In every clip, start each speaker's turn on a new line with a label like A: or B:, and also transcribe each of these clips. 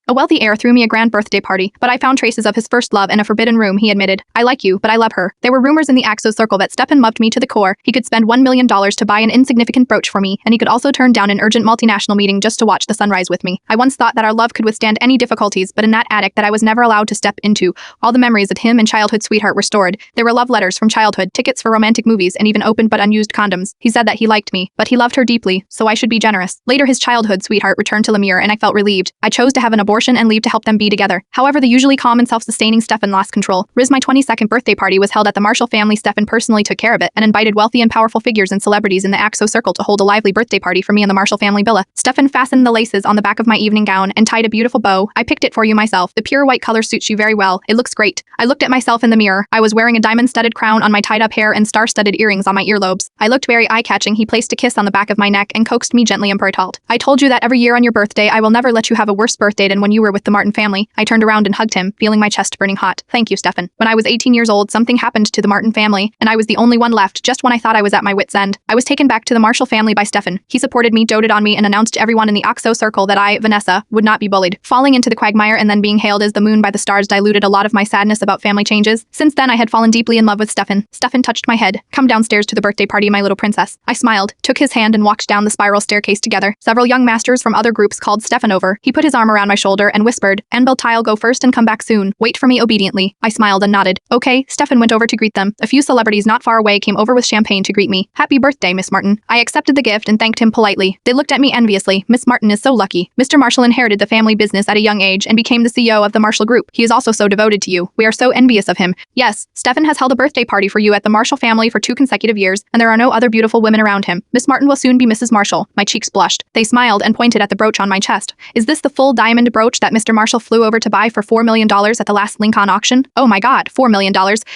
A: A wealthy heir threw me a grand birthday party, but I found traces of his first love in a forbidden room. He admitted, "I like you, but I love her." There were rumors in the Axo circle that Stefan loved me to the core. He could spend $1 million to buy an insignificant brooch for me, and he could also turn down an urgent multinational meeting just to watch the sunrise with me. I once thought that our love could withstand any difficulties, but in that attic that I was never allowed to step into, all the memories of him and childhood sweetheart were stored. There were love letters from childhood, tickets for romantic movies, and even opened but unused condoms. He said that he liked me, but he loved her deeply, so I should be generous. Later, his childhood sweetheart returned to Lemire, and I felt relieved. I chose to have an abortion and leave to help them be together. However, the usually calm and self-sustaining Stefan lost control. My 22nd birthday party was held at the Marshall family. Stefan personally took care of it and invited wealthy and powerful figures and celebrities in the Axo circle to hold a lively birthday party for me and the Marshall family villa. Stefan fastened the laces on the back of my evening gown and tied a beautiful bow. "I picked it for you myself. The pure white color suits you very well. It looks great." I looked at myself in the mirror. I was wearing a diamond-studded crown on my tied-up hair and star-studded earrings on my earlobes. I looked very eye-catching. He placed a kiss on the back of my neck and coaxed me gently and purtled, "I told you that every year on your birthday I will never let you have a worse birthday than when you were with the Martin family." I turned around and hugged him, feeling my chest burning hot. "Thank you, Stefan." When I was 18 years old, something happened to the Martin family, and I was the only one left just when I thought I was at my wit's end. I was taken back to the Marshall family by Stefan. He supported me, doted on me, and announced to everyone in the Axo circle that I, Vanessa, would not be bullied. Falling into the quagmire and then being hailed as the moon by the stars diluted a lot of my sadness about family changes. Since then, I had fallen deeply in love with Stefan. Stefan touched my head. "Come downstairs to the birthday party, my little princess." I smiled, took his hand, and walked down the spiral staircase together. Several young masters from other groups called Stefan over. He put his arm around my shoulder and whispered, "Anbeltile, go first and come back soon. Wait for me obediently." I smiled and nodded. "Okay." Stefan went over to greet them. A few celebrities not far away came over with champagne to greet me. "Happy birthday, Miss Martin." I accepted the gift and thanked him politely. They looked at me enviously. "Miss Martin is so lucky. Mr. Marshall inherited the family business at a young age and became the CEO of the Marshall Group. He is also so devoted to you. We are so envious of him." "Yes, Stefan has held a birthday party for you at the Marshall family for 2 consecutive years, and there are no other beautiful women around him. Miss Martin will soon be Mrs. Marshall." My cheeks blushed. They smiled and pointed at the brooch on my chest. "Is this the full diamond brooch that Mr. Marshall flew over to buy for $4 million at the last Lincoln auction?" "Oh my God, $4 million.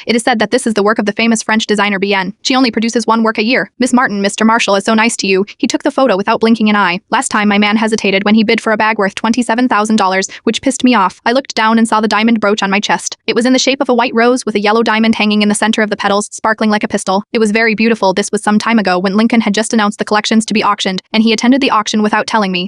A: It is said that this is the work of the famous French designer Bien. She only produces one work a year." "Miss Martin, Mr. Marshall is so nice to you. He took the photo without blinking an eye." Last time my man hesitated when he bid for a bag worth $27,000, which pissed me off. I looked down and saw the diamond brooch on my chest. It was in the shape of a white rose with a yellow diamond hanging in the center of the petals, sparkling like a pistol. It was very beautiful. This was some time ago when Lincoln had just announced the collections to be auctioned, and he attended the auction without telling me.